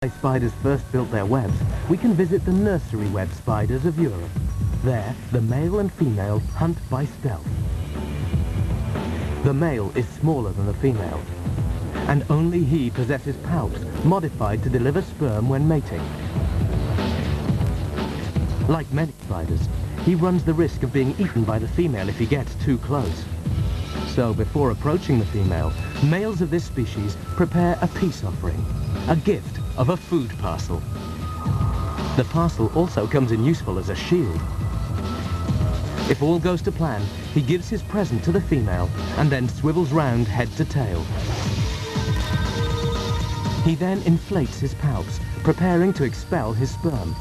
Spiders first built their webs, we can visit the nursery web spiders of Europe. There, the male and female hunt by stealth. The male is smaller than the female, and only he possesses palps modified to deliver sperm when mating. Like many spiders, he runs the risk of being eaten by the female if he gets too close. So before approaching the female, males of this species prepare a peace offering, a gift of a food parcel. The parcel also comes in useful as a shield. If all goes to plan, he gives his present to the female and then swivels round head to tail. He then inflates his palps, preparing to expel his sperm.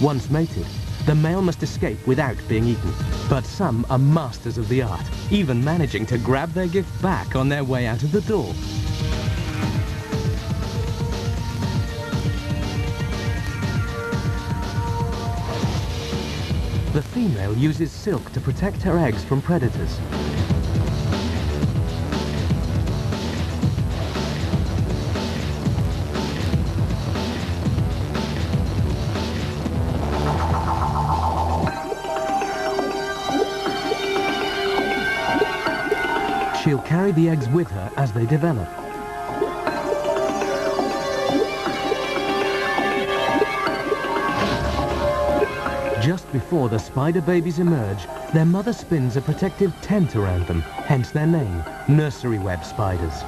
Once mated, the male must escape without being eaten. But some are masters of the art, even managing to grab their gift back on their way out of the door. The female uses silk to protect her eggs from predators. She'll carry the eggs with her as they develop. Just before the spider babies emerge, their mother spins a protective tent around them, hence their name, nursery web spiders.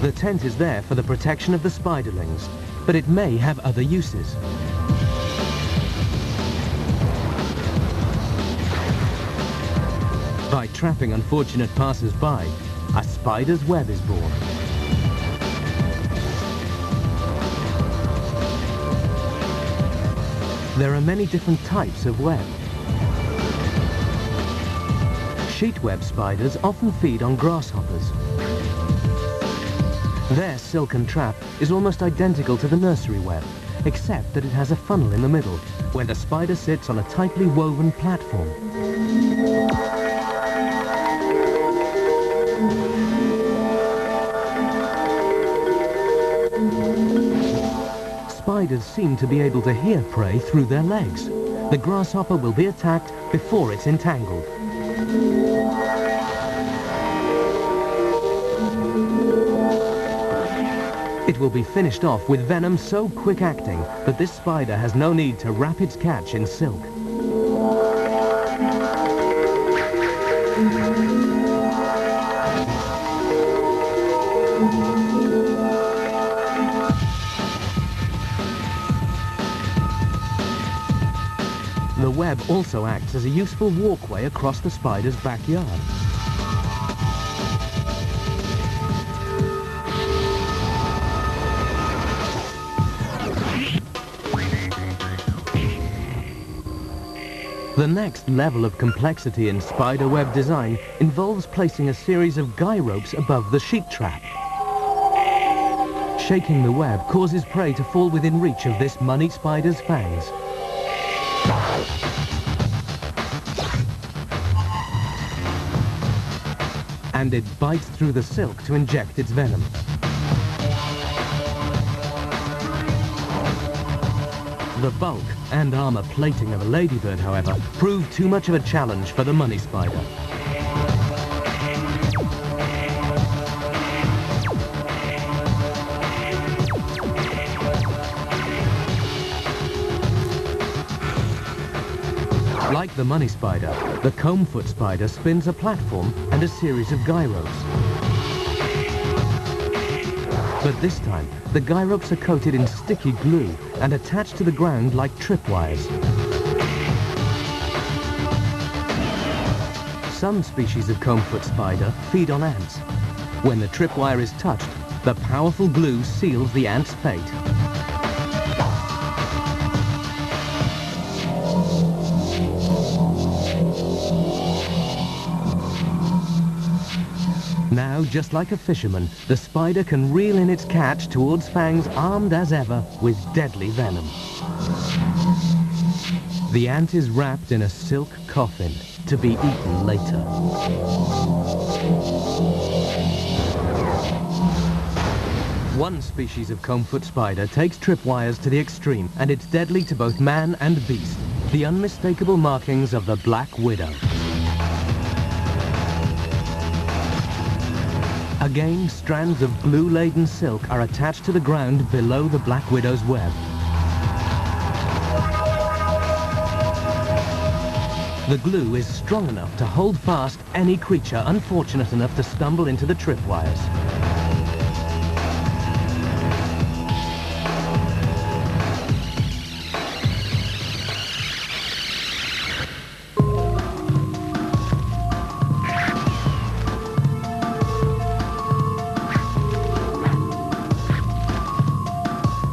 The tent is there for the protection of the spiderlings, but it may have other uses. By trapping unfortunate passers-by, a spider's web is born. There are many different types of web. Sheet web spiders often feed on grasshoppers. Their silken trap is almost identical to the nursery web, except that it has a funnel in the middle, where the spider sits on a tightly woven platform. Spiders seem to be able to hear prey through their legs. The grasshopper will be attacked before it's entangled. It will be finished off with venom so quick-acting that this spider has no need to wrap its catch in silk. The web also acts as a useful walkway across the spider's backyard. The next level of complexity in spider web design involves placing a series of guy ropes above the sheet trap. Shaking the web causes prey to fall within reach of this money spider's fangs. And it bites through the silk to inject its venom. The bulk and armor plating of a ladybird, however, proved too much of a challenge for the money spider. Like the money spider, the comb-foot spider spins a platform and a series of guy ropes. But this time, the guy ropes are coated in sticky glue and attached to the ground like tripwires. Some species of comb-foot spider feed on ants. When the tripwire is touched, the powerful glue seals the ant's fate. Now, just like a fisherman, the spider can reel in its catch towards fangs armed as ever with deadly venom. The ant is wrapped in a silk coffin to be eaten later. One species of comb-foot spider takes tripwires to the extreme, and it's deadly to both man and beast. The unmistakable markings of the Black Widow. Again, strands of glue-laden silk are attached to the ground below the Black Widow's web. The glue is strong enough to hold fast any creature unfortunate enough to stumble into the tripwires.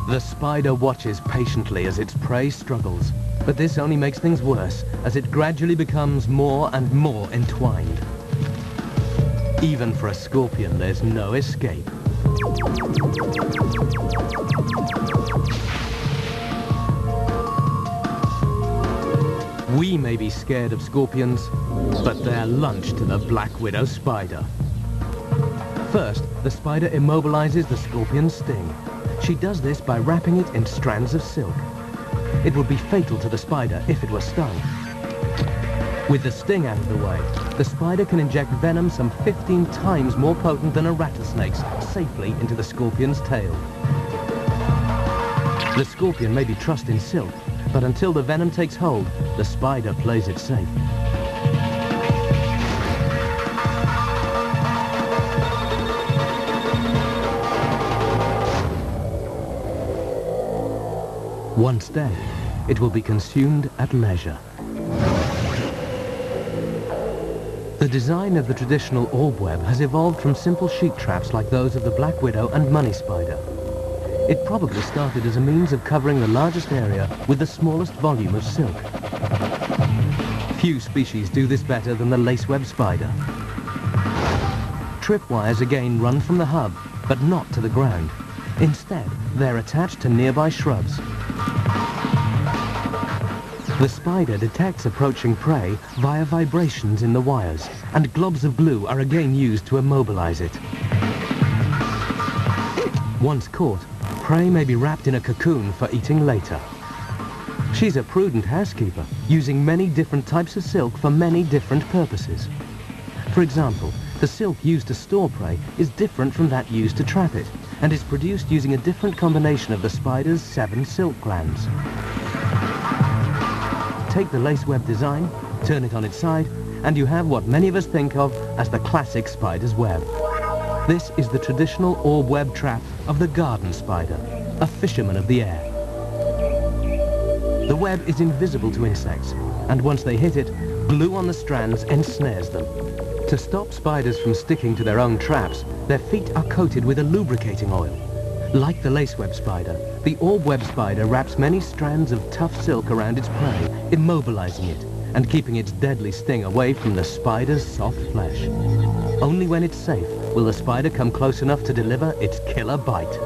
The spider watches patiently as its prey struggles, but this only makes things worse as it gradually becomes more and more entwined. Even for a scorpion, there's no escape. We may be scared of scorpions, but they're lunch to the Black Widow spider. First, the spider immobilizes the scorpion's sting. She does this by wrapping it in strands of silk. It would be fatal to the spider if it were stung. With the sting out of the way, the spider can inject venom some 15 times more potent than a rattlesnake's safely into the scorpion's tail. The scorpion may be trussed in silk, but until the venom takes hold, the spider plays it safe. Once dead, it will be consumed at leisure. The design of the traditional orb web has evolved from simple sheet traps like those of the Black Widow and money spider. It probably started as a means of covering the largest area with the smallest volume of silk. Few species do this better than the laceweb spider. Tripwires again run from the hub, but not to the ground. Instead, they're attached to nearby shrubs. The spider detects approaching prey via vibrations in the wires, and globs of glue are again used to immobilize it. Once caught, prey may be wrapped in a cocoon for eating later. She's a prudent housekeeper, using many different types of silk for many different purposes. For example, the silk used to store prey is different from that used to trap it, and is produced using a different combination of the spider's 7 silk glands. Take the laceweb design, turn it on its side, and you have what many of us think of as the classic spider's web. This is the traditional orb web trap of the garden spider, a fisherman of the air. The web is invisible to insects, and once they hit it, glue on the strands ensnares them. To stop spiders from sticking to their own traps, their feet are coated with a lubricating oil. Like the laceweb spider, the orb web spider wraps many strands of tough silk around its prey, immobilizing it and keeping its deadly sting away from the spider's soft flesh. Only when it's safe will the spider come close enough to deliver its killer bite.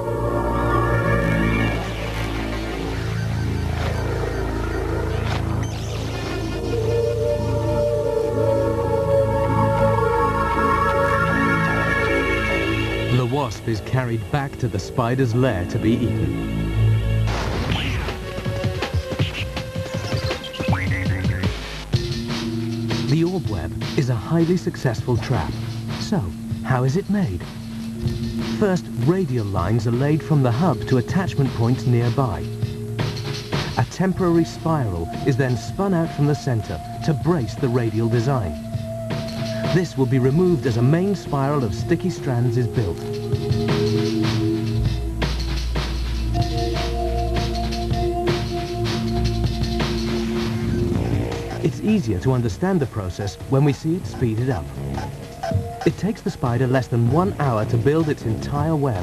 The wasp is carried back to the spider's lair to be eaten. The orb web is a highly successful trap. So, how is it made? First, radial lines are laid from the hub to attachment points nearby. A temporary spiral is then spun out from the center to brace the radial design. This will be removed as a main spiral of sticky strands is built. It's easier to understand the process when we see it speeded up. It takes the spider less than 1 hour to build its entire web.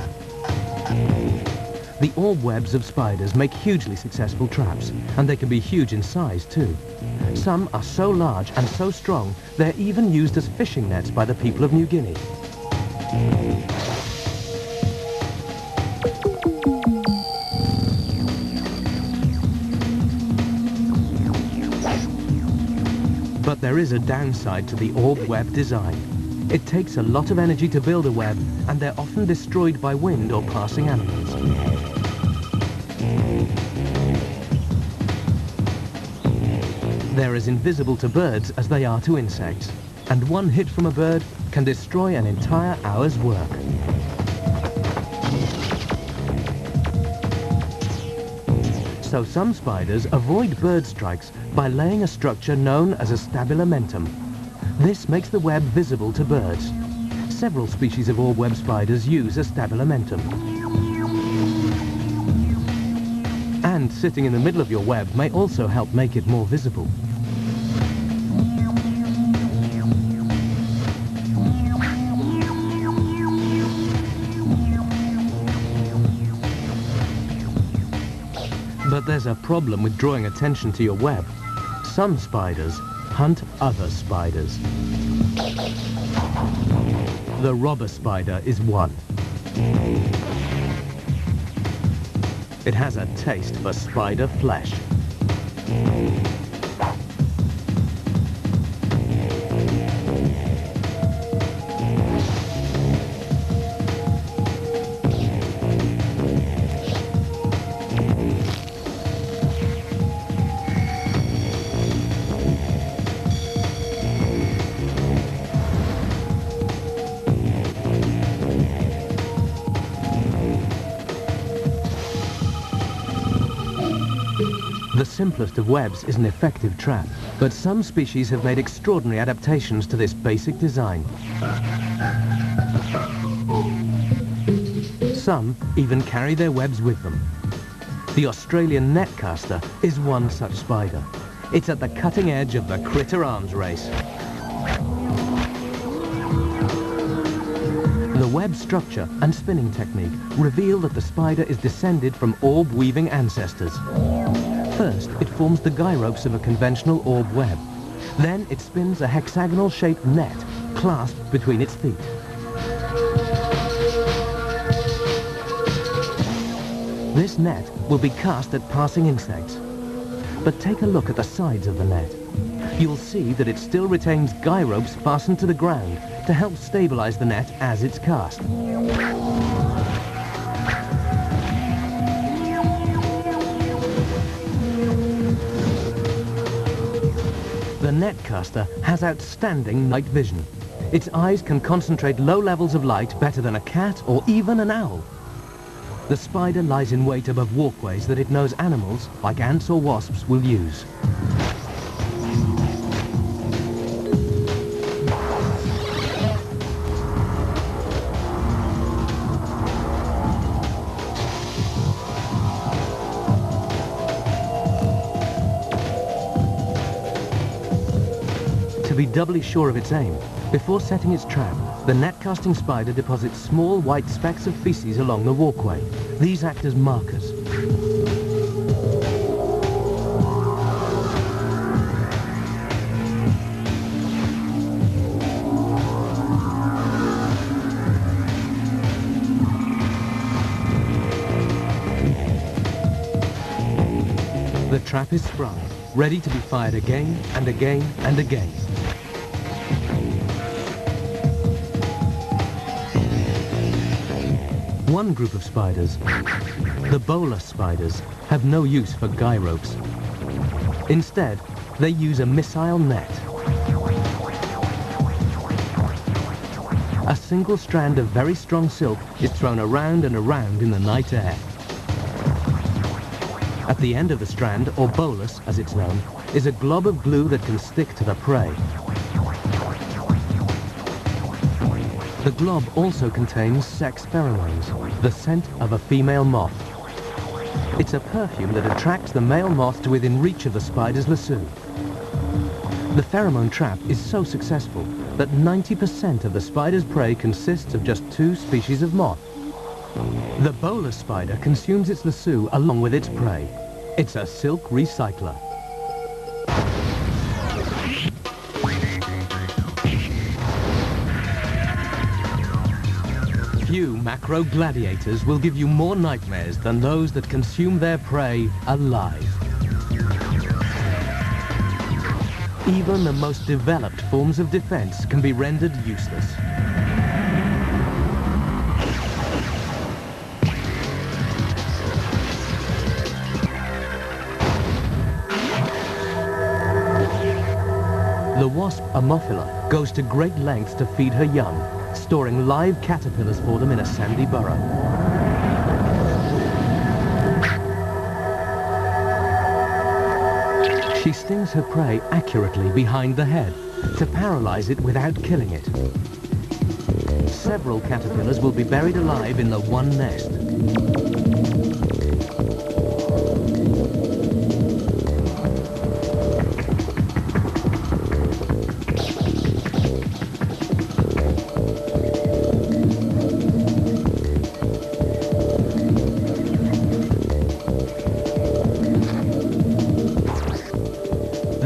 The orb webs of spiders make hugely successful traps, and they can be huge in size too. Some are so large and so strong, they're even used as fishing nets by the people of New Guinea. But there is a downside to the orb web design. It takes a lot of energy to build a web, and they're often destroyed by wind or passing animals. They're as invisible to birds as they are to insects, and one hit from a bird can destroy an entire hour's work. So some spiders avoid bird strikes by laying a structure known as a stabilamentum. This makes the web visible to birds. Several species of orb web spiders use a stabilamentum. And sitting in the middle of your web may also help make it more visible. But there's a problem with drawing attention to your web. Some spiders hunt other spiders. The robber spider is one. It has a taste for spider flesh. The simplest of webs is an effective trap, but some species have made extraordinary adaptations to this basic design. Some even carry their webs with them. The Australian netcaster is one such spider. It's at the cutting edge of the critter arms race. The web structure and spinning technique reveal that the spider is descended from orb-weaving ancestors. First, it forms the guy ropes of a conventional orb web. Then it spins a hexagonal-shaped net clasped between its feet. This net will be cast at passing insects. But take a look at the sides of the net. You'll see that it still retains guy ropes fastened to the ground to help stabilize the net as it's cast. The netcaster has outstanding night vision. Its eyes can concentrate low levels of light better than a cat or even an owl. The spider lies in wait above walkways that it knows animals, like ants or wasps, will use. To be doubly sure of its aim, before setting its trap, the net-casting spider deposits small white specks of feces along the walkway. These act as markers. The trap is sprung, ready to be fired again and again and again. One group of spiders, the bowler spiders, have no use for guy ropes. Instead, they use a missile net. A single strand of very strong silk is thrown around and around in the night air. At the end of the strand, or bolus as it's known, is a glob of glue that can stick to the prey. The glob also contains sex pheromones, the scent of a female moth. It's a perfume that attracts the male moth to within reach of the spider's lasso. The pheromone trap is so successful that 90% of the spider's prey consists of just 2 species of moth. The bowler spider consumes its lasso along with its prey. It's a silk recycler. Few macro gladiators will give you more nightmares than those that consume their prey alive. even the most developed forms of defense can be rendered useless. The wasp Ammophila goes to great lengths to feed her young, storing live caterpillars for them in a sandy burrow. She stings her prey accurately behind the head to paralyze it without killing it. Several caterpillars will be buried alive in the one nest.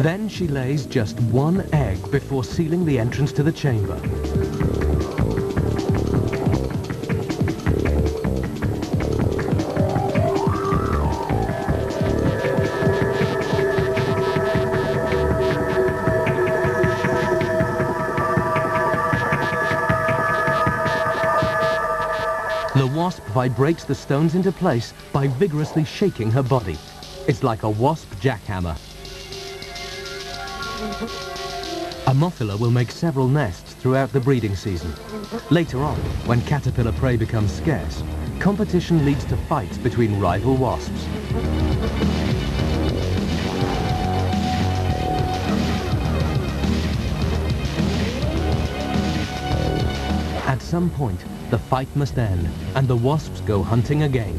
Then she lays just one egg before sealing the entrance to the chamber. The wasp vibrates the stones into place by vigorously shaking her body. It's like a wasp jackhammer. Ammophila will make several nests throughout the breeding season. Later on, when caterpillar prey becomes scarce, competition leads to fights between rival wasps. At some point, the fight must end, and the wasps go hunting again.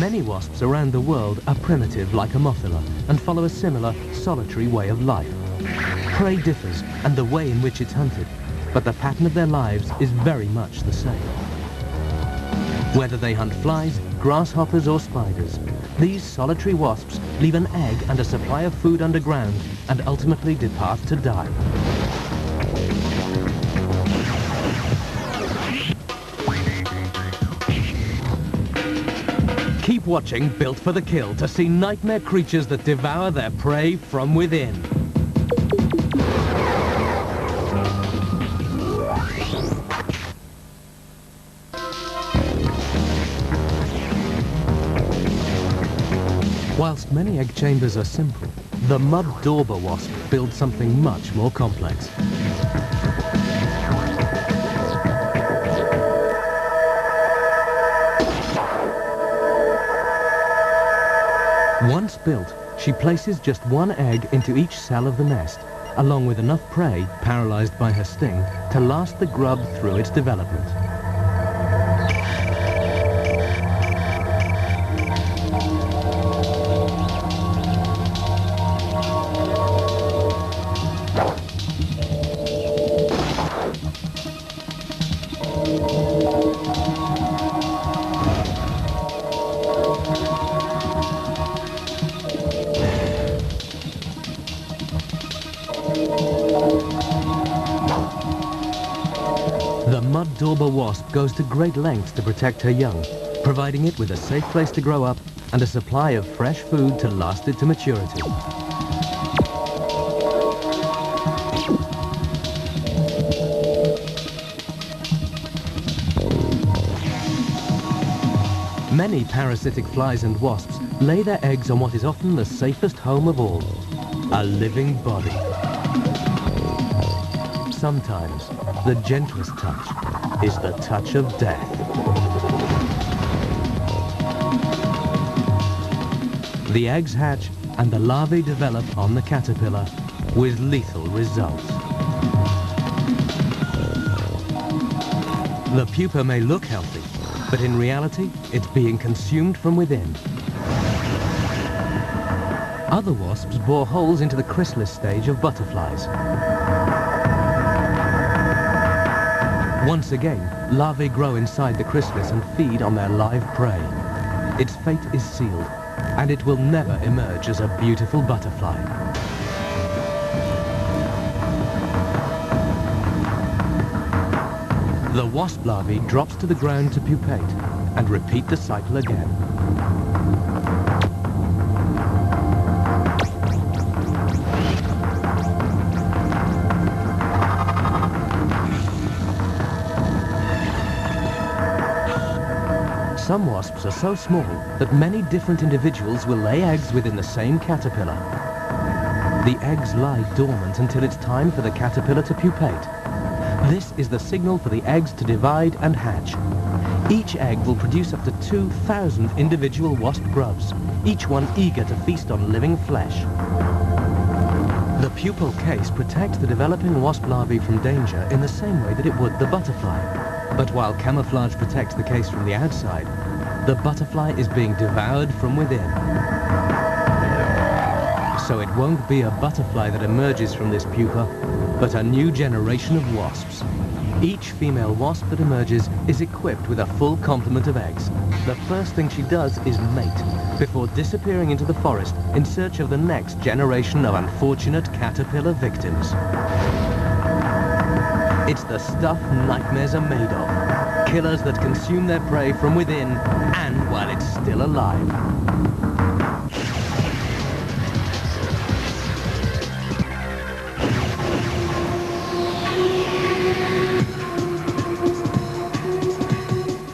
Many wasps around the world are primitive like Ammophila and follow a similar, solitary way of life. Prey differs and the way in which it's hunted, but the pattern of their lives is very much the same. Whether they hunt flies, grasshoppers or spiders, these solitary wasps leave an egg and a supply of food underground and ultimately depart to die. Keep watching Built for the Kill to see nightmare creatures that devour their prey from within. Whilst many egg chambers are simple, the mud dauber wasp builds something much more complex. Once built, she places just one egg into each cell of the nest, along with enough prey, paralyzed by her sting, to last the grub through its development. The mud dauber wasp goes to great lengths to protect her young, providing it with a safe place to grow up and a supply of fresh food to last it to maturity. Many parasitic flies and wasps lay their eggs on what is often the safest home of all, a living body. Sometimes, the gentlest touch is the touch of death. The eggs hatch and the larvae develop on the caterpillar with lethal results. The pupa may look healthy, but in reality, it's being consumed from within. Other wasps bore holes into the chrysalis stage of butterflies. Once again, larvae grow inside the chrysalis and feed on their live prey. Its fate is sealed, and it will never emerge as a beautiful butterfly. The wasp larvae drops to the ground to pupate and repeat the cycle again. Some wasps are so small that many different individuals will lay eggs within the same caterpillar. The eggs lie dormant until it's time for the caterpillar to pupate. This is the signal for the eggs to divide and hatch. Each egg will produce up to 2,000 individual wasp grubs, each one eager to feast on living flesh. The pupal case protects the developing wasp larvae from danger in the same way that it would the butterfly. But while camouflage protects the case from the outside, the butterfly is being devoured from within. So it won't be a butterfly that emerges from this pupa, but a new generation of wasps. Each female wasp that emerges is equipped with a full complement of eggs. The first thing she does is mate, before disappearing into the forest in search of the next generation of unfortunate caterpillar victims. It's the stuff nightmares are made of. Killers that consume their prey from within and while it's still alive.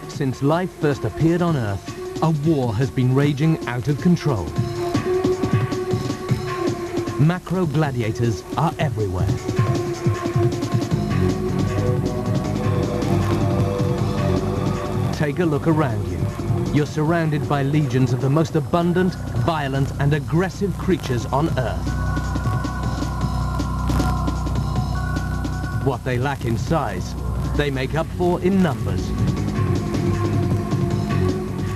Since life first appeared on Earth, a war has been raging out of control. Macro gladiators are everywhere. Take a look around you. You're surrounded by legions of the most abundant, violent, and aggressive creatures on Earth. What they lack in size, they make up for in numbers.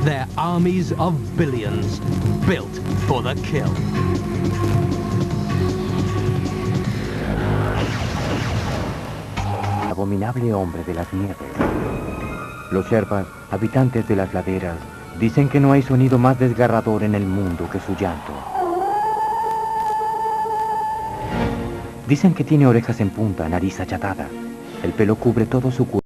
They're armies of billions, built for the kill. Abominable hombre de las nieves. Los Sherpas, habitantes de las laderas, dicen que no hay sonido más desgarrador en el mundo que su llanto. Dicen que tiene orejas en punta, nariz achatada. El pelo cubre todo su cuerpo.